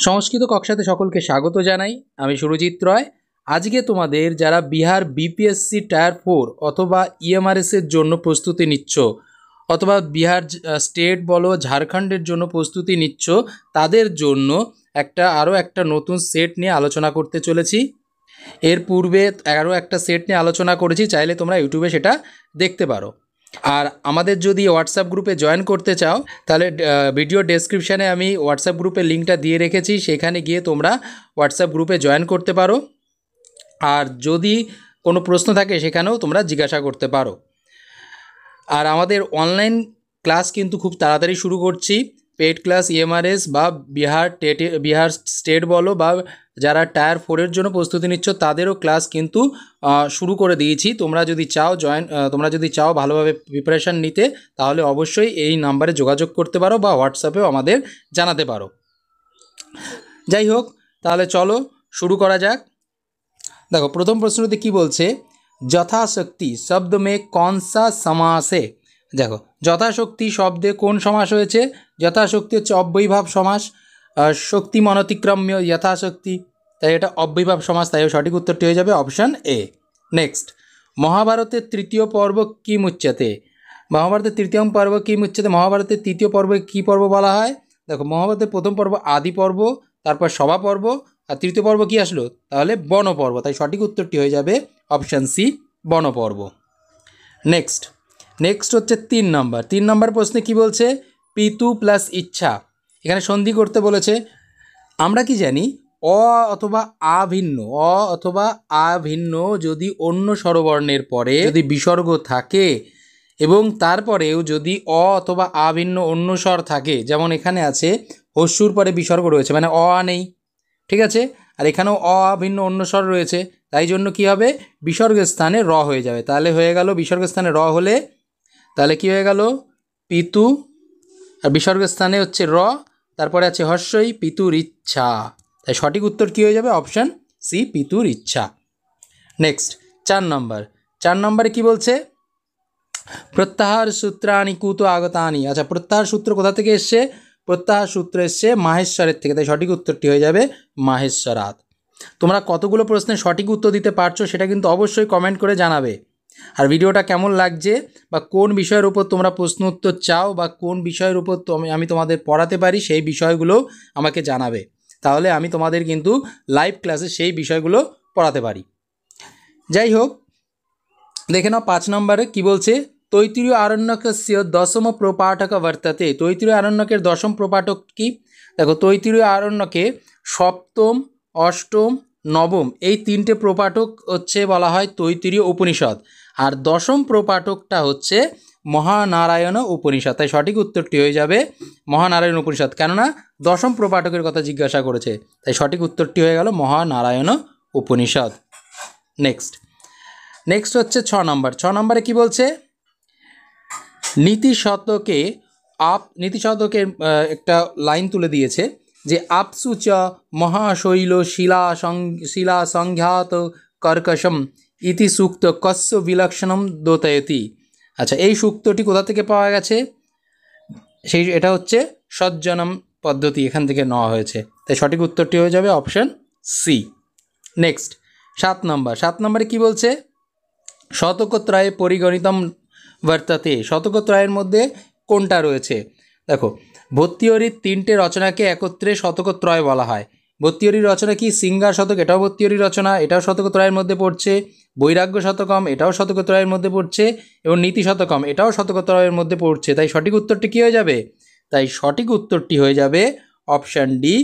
সংস্কৃত কক্ষাতে সকলকে স্বাগত জানাই। আমি সুরজিৎ রয়। আজকে তোমাদের যারা বিহার বিপিএসসি টায়ার 4 অথবা ইএমআরএস এর জন্য প্রস্তুতি নিচ্ছ, অথবা বিহার স্টেট বলো ঝাড়খণ্ডের জন্য প্রস্তুতি নিচ্ছ, তাদের জন্য আরও একটা নতুন সেট নিয়ে আলোচনা করতে চলেছি। এর পূর্বে আরও একটা সেট নিয়ে আলোচনা করেছি, চাইলে তোমরা ইউটিউবে সেটা দেখতে পারো। আর আমাদের যদি হোয়াটসঅ্যাপ গ্রুপে জয়েন করতে চাও, তাহলে ভিডিও ডেসক্রিপশানে আমি হোয়াটসঅ্যাপ গ্রুপের লিঙ্কটা দিয়ে রেখেছি, সেখানে গিয়ে তোমরা হোয়াটসঅ্যাপ গ্রুপে জয়েন করতে পারো। আর যদি কোনো প্রশ্ন থাকে সেখানেও তোমরা জিজ্ঞাসা করতে পারো। আর আমাদের অনলাইন ক্লাস কিন্তু খুব তাড়াতাড়ি শুরু করছি। পেড ক্লাস ইএমআরএস বা বিহার স্টেট বলো বা যারা টায়ার 4-এর জন্য প্রস্তুতি নিচ্ছ তাদেরও ক্লাস কিন্তু শুরু করে দিয়েছি। তোমরা যদি চাও ভালোভাবে প্রিপারেশান নিতে, তাহলে অবশ্যই এই নাম্বারে যোগাযোগ করতে পারো বা হোয়াটসঅ্যাপেও আমাদের জানাতে পারো। যাই হোক, তাহলে চলো শুরু করা যাক। দেখো, প্রথম প্রশ্নতে কি বলছে, যথাশক্তি শব্দ মে কौन सा समास है। দেখো, যথাশক্তি শব্দে কোন সমাস হয়েছে? যথাশক্তি হচ্ছে অব্যয়ীভাব সমাস। শক্তি অনতিক্রম্য যথাশক্তি, তাই এটা অব্যয়ীভাব সমাস, তাই সঠিক উত্তরটি হয়ে যাবে অপশান এ। নেক্সট, মহাভারতের তৃতীয় পর্ব কি মুচ্যতে। মহাভারতের তৃতীয় পর্ব কি মুচ্যতে? মহাভারতের তৃতীয় পর্বে কি পর্ব বলা হয়? দেখো, মহাভারতের প্রথম পর্ব আদি পর্ব, তারপর সভা পর্ব, আর তৃতীয় পর্ব কি আসলো? তাহলে বন পর্ব, তাই সঠিক উত্তরটি হয়ে যাবে অপশান সি, বন পর্ব। নেক্সট হচ্ছে 3 নম্বর প্রশ্নে কি বলছে, পিতু প্লাস ইচ্ছা, এখানে সন্ধি করতে বলেছে। আমরা কি জানি, অথবা আ ভিন্ন যদি অন্য স্বরবর্ণের পরে যদি বিসর্গ থাকে এবং তারপরেও যদি অথবা আ ভিন্ন অন্য স্বর থাকে, যেমন এখানে আছে হস্যুর পরে বিসর্গ রয়েছে, মানে নেই, ঠিক আছে, আর এখানেও ভিন্ন অন্য স্বর রয়েছে, তাই জন্য কি হবে, বিসর্গের স্থানে র হয়ে যাবে। তাহলে হয়ে গেল, বিসর্গের স্থানে র হলে তাহলে কি হয়ে গেল, পিতু, আর বিসর্গের স্থানে হচ্ছে র, তারপরে আছে হর্ষই, পিতুর ইচ্ছা, তাই সঠিক উত্তর কি হয়ে যাবে অপশান সি, পিতুর ইচ্ছা। নেক্সট 4 নম্বরে কি বলছে, প্রত্যাহার সূত্রানি কুতো আগতানি। আচ্ছা, প্রত্যাহার সূত্র কোথা থেকে এসছে? প্রত্যাহার সূত্র এসছে মাহেশ্বরের থেকে, তাই সঠিক উত্তরটি হয়ে যাবে মাহেশ্বরাত। তোমরা কতগুলো প্রশ্নের সঠিক উত্তর দিতে পারছো সেটা কিন্তু অবশ্যই কমেন্ট করে জানাবে। আর ভিডিওটা কেমন লাগছে বা কোন বিষয়ের উপর তোমরা প্রশ্ন উত্তর চাও বা কোন বিষয়ের উপর আমি তোমাদের পড়াতে পারি সেই বিষয়গুলো আমাকে জানাবে, তাহলে আমি তোমাদের কিন্তু লাইভ ক্লাসে সেই বিষয়গুলো পড়াতে পারি। যাই হোক, দেখে নাও 5 নম্বরে কি বলছে, তৈত্তিরীয় আরণ্যকস্য দশম প্রপাঠক বর্ততে। তৈত্তিরীয় আরণ্যকের দশম প্রপাঠক কি? দেখো, তৈত্তিরীয় আরণ্যকে সপ্তম, অষ্টম, নবম এই 3টে প্রপাঠক হচ্ছে বলা হয় তৈত্তিরীয় উপনিষদ, আর দশম প্রপাঠকটা হচ্ছে মহানারায়ণ উপনিষদ, তাই সঠিক উত্তরটি হয়ে যাবে মহানারায়ণ উপনিষদ, কেননা দশম প্রপাঠকের কথা জিজ্ঞাসা করেছে, তাই সঠিক উত্তরটি হয়ে গেল মহানারায়ণ উপনিষদ। নেক্সট হচ্ছে 6 নম্বরে কি বলছে, নীতি শতকের একটা লাইন তুলে দিয়েছে যে আপসু চ মহাশৈল শিলা সংঘাত কর্কশম ইতি সূক্ত কস্য বিলক্ষণম দোতয়তি। আচ্ছা, এই সূক্তটি কোথা থেকে পাওয়া গেছে? এটা হচ্ছে সজ্জনম পদ্ধতি, এখান থেকে নেওয়া হয়েছে, তাই সঠিক উত্তরটি হয়ে যাবে অপশান সি। নেক্সট 7 নম্বরে কি বলছে, শতকত্রয়ে পরিগণিতম বর্ততে। শতকত্রয়ের মধ্যে কোনটা রয়েছে? দেখো, ভর্তৃহরির 3টে রচনাকে একত্রে শতকত্রয় বলা হয়। ভর্তৃহরির রচনা কি? সিঙ্গার শতক, এটাও ভর্তৃহরির রচনা, এটাও শতকত্রয়ের মধ্যে পড়ছে। বৈরাগ্য শতকম, এটাও শতকত্রয়ের মধ্যে পড়ছে, এবং নীতি শতকম, এটাও শতকত্রয়ের মধ্যে পড়ছে, তাই সঠিক উত্তরটি কী হয়ে যাবে? তাই সঠিক উত্তরটি হয়ে যাবে অপশান ডি,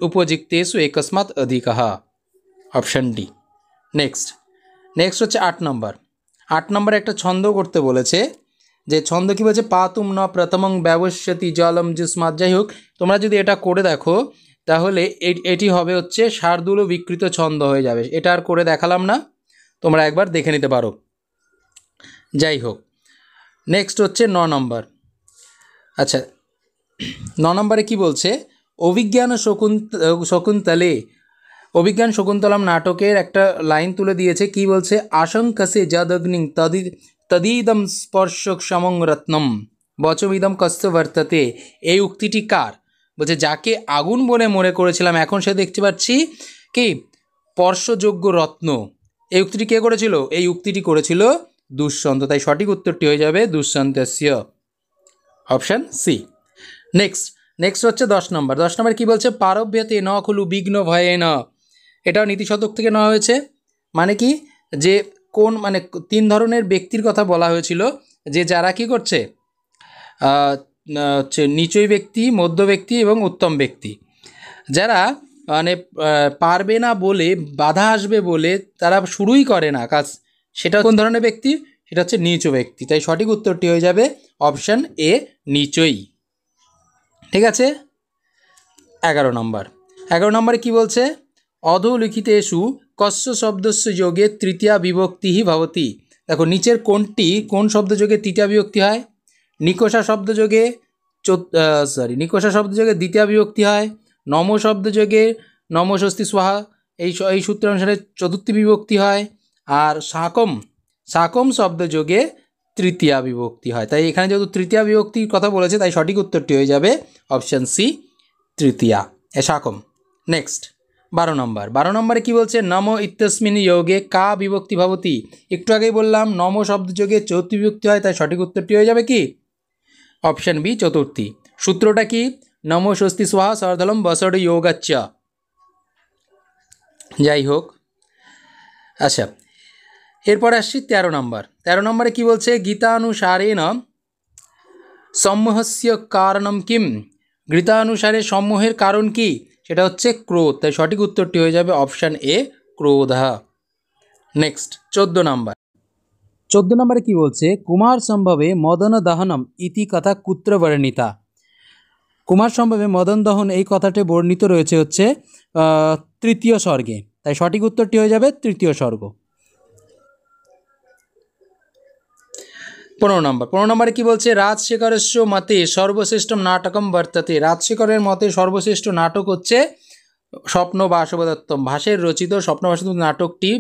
উপযুক্তেষু একস্মাৎ অধিকঃ, অপশান ডি। নেক্সট হচ্ছে 8 নম্বরে একটা ছন্দ করতে বলেছে, যে ছন্দ কি বলছে, পাতুম ন প্রথমং ব্যবস্যতি জলম যুষ্মাৎ। যাই হোক, তোমরা যদি এটা করে দেখো তাহলে এটি হবে হচ্ছে শার্দূল বিকৃত ছন্দ হয়ে যাবে। এটা আর করে দেখালাম না, তোমরা একবার দেখে নিতে পারো। যাই হোক, নেক্সট হচ্ছে 9 নম্বর। আচ্ছা, 9 নম্বরে কি বলছে, অভিজ্ঞান শকুন্তলম নাটকের একটা লাইন তুলে দিয়েছে, কি বলছে, আশঙ্কসে যদগ্নিং তদিদম স্পর্শক সমং রত্নম বচমিদম কস্য বর্ততে। এই উক্তিটি কার? বলছে যাকে আগুন বলে মনে করেছিলাম এখন সে দেখতে পাচ্ছি কি স্পর্শযোগ্য রত্ন। এই উক্তিটি কে করেছিল? এই উক্তিটি করেছিল দুষ্যন্ত। তাই সঠিক উত্তরটি হয়ে যাবে দুষ্যন্তস্য, অপশান সি। নেক্সট হচ্ছে 10 নম্বর। 10 নম্বর কী বলছে? পারভ্যতে ন খলু বিঘ্ন ভয়ে ন। এটাও নীতিশতক থেকে নেওয়া হয়েছে। মানে কি, যে কোন মানে 3 ধরনের ব্যক্তির কথা বলা হয়েছিল, যে যারা কি করছে, হচ্ছে নিচই ব্যক্তি, মধ্য ব্যক্তি এবং উত্তম ব্যক্তি। যারা মানে পারবে না বলে, বাধা আসবে বলে তারা শুরুই করে না কাজ, সেটা কোন ধরনের ব্যক্তি? সেটা হচ্ছে নিচু ব্যক্তি। তাই সঠিক উত্তরটি হয়ে যাবে অপশান এ, নিচই। ঠিক আছে। 11 নম্বর। 11 নম্বরে কী বলছে? অধোলিখিতেষু কস্য শব্দস্য যোগে তৃতীয়া বিভক্তি ভবতি। দেখো নিচের কোন শব্দযোগে তৃতীয়া বিভক্তি হয়? নিকষা শব্দযোগে নিকষা শব্দযোগে দ্বিতীয় বিভক্তি হয়, নম শব্দযোগে নম ষষ্ঠী স্বাহা এই সূত্র অনুসারে চতুর্থী বিভক্তি হয়, আর শাকম শব্দযোগে তৃতীয়া বিভক্তি হয়। তাই এখানে যেহেতু তৃতীয়া বিভক্তির কথা বলেছে, তাই সঠিক উত্তরটি হয়ে যাবে অপশান সি, তৃতীয়া শাকম। নেক্সট 12 নম্বর। 12 নম্বরে কী বলছে? নম ইত্যস্মিন যোগে কা বিভক্তি ভবতি। একটু আগেই বললাম নম শব্দযোগে চতুর্থী বিভক্তি হয়, তাই সঠিক উত্তরটি হয়ে যাবে কি? অপশান বি, চতুর্থী। সূত্রটা কি? নমো স্বস্তি স্বাহা সর্ধলম বসড় যোগাচ্চ। যাই হোক, আচ্ছা এরপরে আসছি 13 নম্বর। 13 নম্বরে কী বলছে? গীতানুসারেণ সম্মোহস্য কারণম কিম। গীতানুসারে সম্মোহের কারণ কি? সেটা হচ্ছে ক্রোধ। তাই সঠিক উত্তরটি হয়ে যাবে অপশান এ, ক্রোধা। নেক্সট 14 নম্বর। 14 নম্বরে কী বলছে? কুমার সম্ভবে মদন দহনম ইতি কথা কুত্র বর্ণিতা। কুমার সম্ভবে মদন দহন এই কথাটি বর্ণিত রয়েছে হচ্ছে তৃতীয় স্বর্গে। তাই সঠিক উত্তরটি হয়ে যাবে তৃতীয় স্বর্গ। 15 নম্বর। 15 নম্বরে কী বলছে? রাজশেখরস্য মতে সর্বশ্রেষ্ঠ নাটকম বর্ততে। রাজশেখরের মতে সর্বশ্রেষ্ঠ নাটক হচ্ছে স্বপ্ন বাসবদত্তম। ভাসের রচিত স্বপ্ন বাসবদত্তম নাটকটি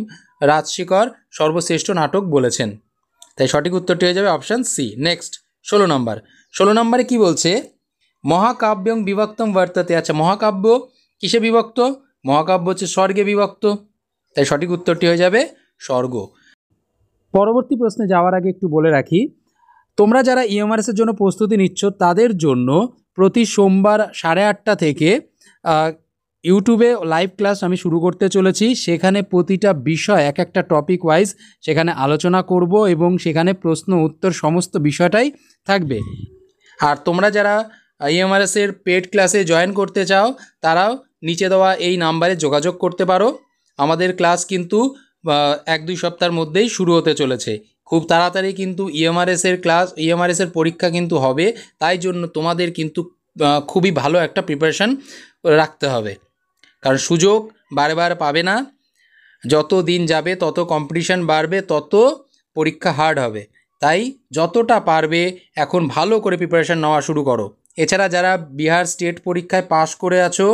রাজশেখর সর্বশ্রেষ্ঠ নাটক বলেছেন। তাই সঠিক উত্তরটি হয়ে যাবে অপশান সি। নেক্সট 16 নম্বর। 16 নম্বরে কী বলছে? মহাকাব্যং বিভক্তম বর্ততে। আচ্ছা, মহাকাব্য কিসে বিভক্ত? মহাকাব্য হচ্ছে স্বর্গে বিভক্ত। তাই সঠিক উত্তরটি হয়ে যাবে স্বর্গ। পরবর্তী প্রশ্নে যাওয়ার আগে একটু বলে রাখি, তোমরা যারা ইএমআরএসের জন্য প্রস্তুতি নিচ্ছ তাদের জন্য প্রতি সোমবার 8:30 থেকে ইউটিউবে লাইভ ক্লাস আমি শুরু করতে চলেছি। সেখানে প্রতিটা বিষয় এক একটা টপিক ওয়াইজ সেখানে আলোচনা করব এবং সেখানে প্রশ্ন উত্তর সমস্ত বিষয়টাই থাকবে। আর তোমরা যারা ইএমআরএসের পেড ক্লাসে জয়েন করতে চাও তারাও নিচে দেওয়া এই নাম্বারে যোগাযোগ করতে পারো। আমাদের ক্লাস কিন্তু 1-2 সপ্তাহের মধ্যেই শুরু হতে চলেছে। খুব তাড়াতাড়ি কিন্তু ইএমআরএসের পরীক্ষা কিন্তু হবে। তাই জন্য তোমাদের কিন্তু খুবই ভালো একটা প্রিপারেশান রাখতে হবে, কারণ সুযোগ বারবার পাবে না। যত দিন যাবে তত কম্পিটিশান বাড়বে, তত পরীক্ষা হার্ড হবে। তাই যতটা পারবে এখন ভালো করে প্রিপারেশান নেওয়া শুরু করো। এছাড়া যারা বিহার স্টেট পরীক্ষায় পাশ করে আছো,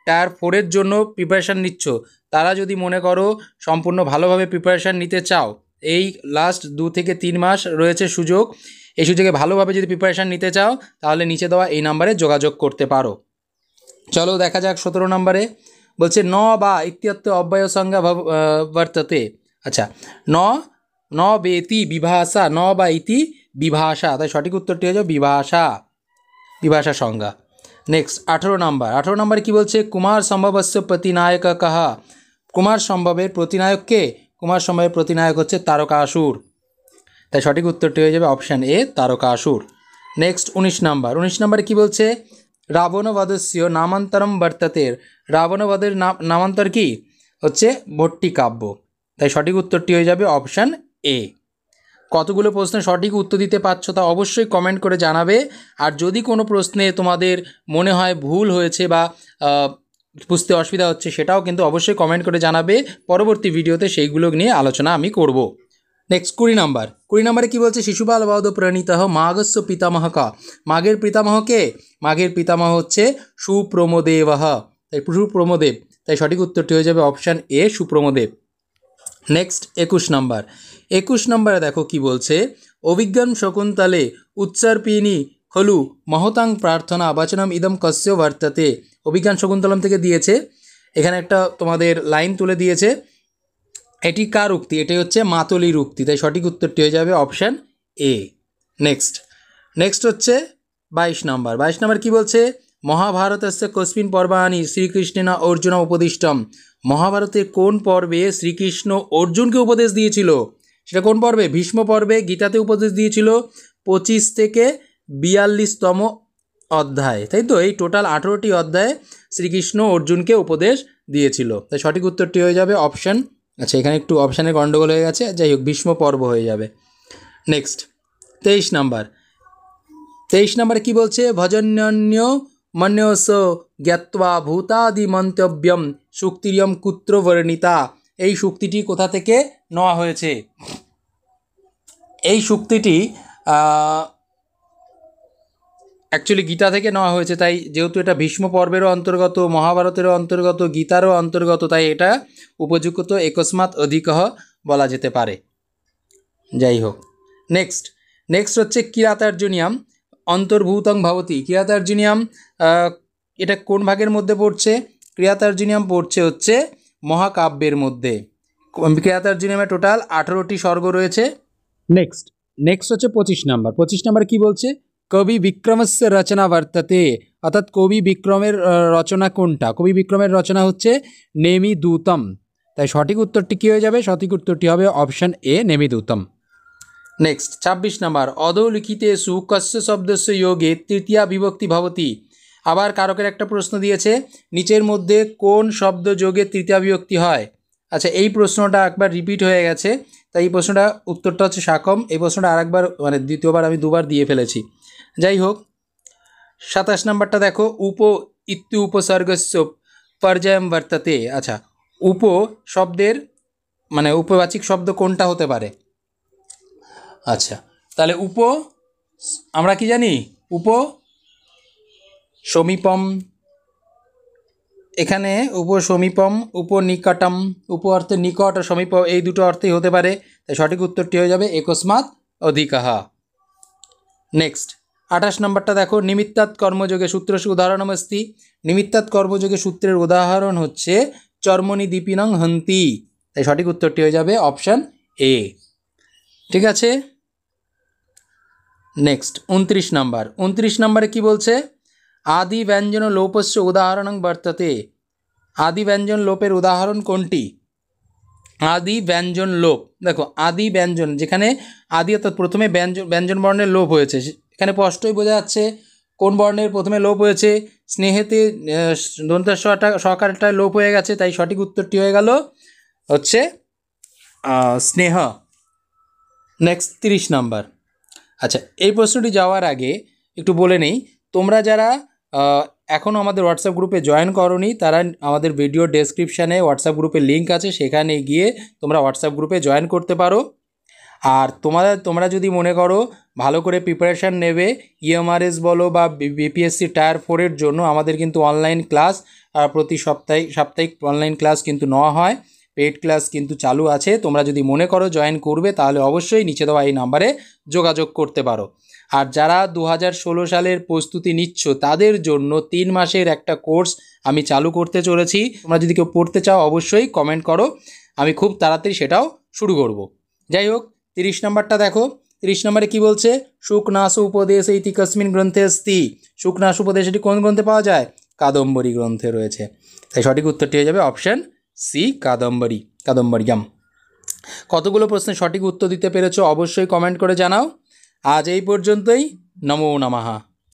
টায়ার 4-এর জন্য প্রিপারেশান নিচ্ছ, তারা যদি মনে করো সম্পূর্ণ ভালোভাবে প্রিপারেশান নিতে চাও, এই লাস্ট 2 থেকে 3 মাস রয়েছে সুযোগ। এই সুযোগে ভালোভাবে যদি প্রিপারেশান নিতে চাও তাহলে নিচে দেওয়া এই নাম্বারে যোগাযোগ করতে পারো। চলো দেখা যাক 17 নম্বরে। বলছে ন বা ইত্যর্থ অব্যয় সংজ্ঞা বর্ততে। আচ্ছা, ন বেতি বিভাষা, ন বা ইতি বিভাষা। তাই সঠিক উত্তরটি হয়ে যাবে বিভাষা সংজ্ঞা। নেক্সট 18 নম্বর। 18 নম্বরে কী বলছে? কুমার সম্ভবস্য প্রতিনায়ক কাহা। কুমার সম্ভবের প্রতিনায়ক কে? কুমার সম্ভবের প্রতিনায়ক হচ্ছে তারকাসুর। তাই সঠিক উত্তরটি হয়ে যাবে অপশান এ, তারকাসুর। নেক্সট 19 নম্বর। 19 নম্বরে কী বলছে? রাবণবধস্য নামান্তরম বর্ততে। রাবণবধের নামান্তর কি? হচ্ছে ভট্টিকাব্য। তাই সঠিক উত্তরটি হয়ে যাবে অপশান এ। কতগুলো প্রশ্নের সঠিক উত্তর দিতে পারছো তা অবশ্যই কমেন্ট করে জানাবে। আর যদি কোনো প্রশ্নে তোমাদের মনে হয় ভুল হয়েছে বা বুঝতে অসুবিধা হচ্ছে, সেটাও কিন্তু অবশ্যই কমেন্ট করে জানাবে। পরবর্তী ভিডিওতে সেইগুলো নিয়ে আলোচনা আমি করব। নেক্সট 20 নম্বর। 20 নম্বরে কী বলছে? শিশুপাল বধ প্রণীত মাঘস্য পিতামহ কা। মাঘের পিতামহ কে? মাঘের পিতামহ হচ্ছে সুপ্রমদেব। তাই সুপ্রমদেব। তাই সঠিক উত্তরটি হয়ে যাবে অপশান এ, সুপ্রমদেব। নেক্সট 21 নম্বর। 21 নম্বরে দেখো কি বলছে? অভিজ্ঞান শকুন্তলে উচ্চার্পিনী খলু মহতাং প্রার্থনা বচনম ইদম কস্য বর্ততে। অভিজ্ঞান শকুন্তলম থেকে দিয়েছে। এখানে একটা তোমাদের লাইন তুলে দিয়েছে, এটি কার উক্তি? এটি হচ্ছে মাতলির উক্তি, তাই সঠিক উত্তরটি হয়ে যাবে অপশান এ। নেক্সট হচ্ছে 22 নম্বর। 22 নম্বর কী বলছে? মহাভারতস্য কস্মিন পর্বাণি শ্রীকৃষ্ণেন অর্জুন উপদিষ্টম। মহাভারতের কোন পর্বে শ্রীকৃষ্ণ অর্জুনকে উপদেশ দিয়েছিল? সেটা কোন পর্বে? ভীষ্ম পর্বে। গীতাতে উপদেশ দিয়েছিল 25 থেকে 42তম অধ্যায়, তাই তো? এই টোটাল 18টি অধ্যায়ে শ্রীকৃষ্ণ অর্জুনকে উপদেশ দিয়েছিল, তাই সঠিক উত্তরটি হয়ে যাবে অপশান, আচ্ছা এখানে একটু অপশানের গণ্ডগোল হয়ে গেছে, যাই হোক ভীষ্ম পর্ব হয়ে যাবে। Next 23 number. 23 নম্বরে কী বলছে? ভজন্যন্য মন্যস জ্ঞাত্বা ভূতাদি মন্তব্যম শুক্তিরিয়ম কুত্র বর্ণিতা। এই শুক্তিটি কোথা থেকে নেওয়া হয়েছে? এই শুক্তিটি অ্যাকচুয়ালি গীতা থেকে নেওয়া হয়েছে, তাই যেহেতু এটা ভীষ্ম পর্বেরও অন্তর্গত, মহাভারতেরও অন্তর্গত, গীতারও অন্তর্গত, তাই এটা উপযুক্ত একস্মাৎ অধিকঃ বলা যেতে পারে। যাই হোক, নেক্সট হচ্ছে কিরাতার্জুনিয়াম অন্তর্ভূতং ভবতি। কিরাতার্জুনিয়াম এটা কোন ভাগের মধ্যে পড়ছে? কিরাতার্জুনিয়াম পড়ছে হচ্ছে মহাকাব্যের মধ্যে। কিরাতার্জুনিয়ামে টোটাল 18টি স্বর্গ রয়েছে। নেক্সট হচ্ছে 25 নম্বর। 25 নম্বর কী বলছে? কবি বিক্রমস্য রচনা বর্ততে, অর্থাৎ কবি বিক্রমের রচনা কোনটা? কবি বিক্রমের রচনা হচ্ছে নেমিদূতম, তাই সঠিক উত্তরটি কী হয়ে যাবে? সঠিক উত্তরটি হবে অপশান এ, নেমিদূতম। নেক্সট 26 নম্বর। অধোলিখিতেষু কস্য শব্দস্য যোগে তৃতীয়া বিভক্তি ভবতি। আবার কারকের একটা প্রশ্ন দিয়েছে, নিচের মধ্যে কোন শব্দ যোগে তৃতীয়া বিভক্তি হয়? আচ্ছা এই প্রশ্নটা একবার রিপিট হয়ে গেছে, তাই এই প্রশ্নটা উত্তরটা হচ্ছে সাকম। এই প্রশ্নটা আরেকবার মানে দ্বিতীয়বার আমি দুবার দিয়ে ফেলেছি। যাই হোক, 27 নম্বরটা দেখো, উপ ইত্যু উপসর্গস্য পর্যায়ম বর্ততে। আচ্ছা উপ শব্দের মানে উপবাচিক শব্দ কোনটা হতে পারে? আচ্ছা তাহলে উপ আমরা কি জানি? উপ সমীপম, এখানে উপসমীপম, উপনিকটম, উপ অর্থে নিকট ও সমীপ, এই দুটো অর্থেই হতে পারে, তাই সঠিক উত্তরটি হয়ে যাবে একস্মাৎ অধিকঃ। নেক্সট 28 নম্বরটা দেখো, নিমিত্তাৎ কর্মযোগে সূত্রস্য উদাহরণমস্তি। নিমিত্তাৎ কর্মযোগে সূত্রের উদাহরণ হচ্ছে চর্মণি দীপিনং হন্তি, তাই সঠিক উত্তরটি হয়ে যাবে অপশান এ। ঠিক আছে। নেক্সট 29 নম্বর। 29 নম্বরে কী বলছে? আদি ব্যঞ্জন লোপস্য উদাহরণং বর্ততে। আদি ব্যঞ্জন লোপের উদাহরণ কোনটি? আদি ব্যঞ্জন লোপ, দেখো আদি ব্যঞ্জন যেখানে আদি অর্থাৎ প্রথমে ব্যঞ্জন বর্ণের লোপ হয়েছে, এখানে স্পষ্টই বোঝা যাচ্ছে কোন বর্ণের প্রথমে লোপ হয়েছে। স্নেহেতে দন্তের সকারটা লোপ হয়ে গেছে, তাই সঠিক উত্তরটি হয়ে গেল হচ্ছে স্নেহ। নেক্সট 30 নম্বর। আচ্ছা এই প্রশ্নটি যাওয়ার আগে একটু বলে নেই, তোমরা যারা এখনও আমাদের হোয়াটসঅ্যাপ গ্রুপে জয়েন করোনি তারা আমাদের ভিডিও ডেসক্রিপশানে হোয়াটসঅ্যাপ গ্রুপের লিঙ্ক আছে, সেখানে গিয়ে তোমরা হোয়াটসঅ্যাপ গ্রুপে জয়েন করতে পারো। আর তোমরা যদি মনে করো ভালো করে প্রিপারেশান নেবে ইএমআরএস বলো বা বিপিএসসি টায়ার 4-এর জন্য, আমাদের কিন্তু অনলাইন ক্লাস প্রতি সাপ্তাহিক অনলাইন ক্লাস কিন্তু নেওয়া হয়, পেইড ক্লাস কিন্তু চালু আছে। তোমরা যদি মনে করো জয়েন করবে তাহলে অবশ্যই নিচে দেওয়া এই নাম্বারে যোগাযোগ করতে পারো। আর যারা 2016 সালের প্রস্তুতি নিচ্ছ তাদের জন্য 3 মাসের একটা কোর্স আমি চালু করতে চলেছি। তোমরা যদি কেউ পড়তে চাও অবশ্যই কমেন্ট করো, আমি খুব তাড়াতাড়ি সেটাও শুরু করব। যাই হোক 30 নম্বরটা দেখো। 30 নম্বরে কী বলছে? শুকনাশ উপদেশ ইতি কস্মিন গ্রন্থে অস্তি। শুকনাশ উপদেশ এটি কোন গ্রন্থে পাওয়া যায়? কাদম্বরী গ্রন্থে রয়েছে, তাই সঠিক উত্তরটি হয়ে যাবে অপশান সি, কাদম্বরীয়াম। কতগুলো প্রশ্নের সঠিক উত্তর দিতে পেরেছো অবশ্যই কমেন্ট করে জানাও। আজ এই পর্যন্তই। নমো নমঃ।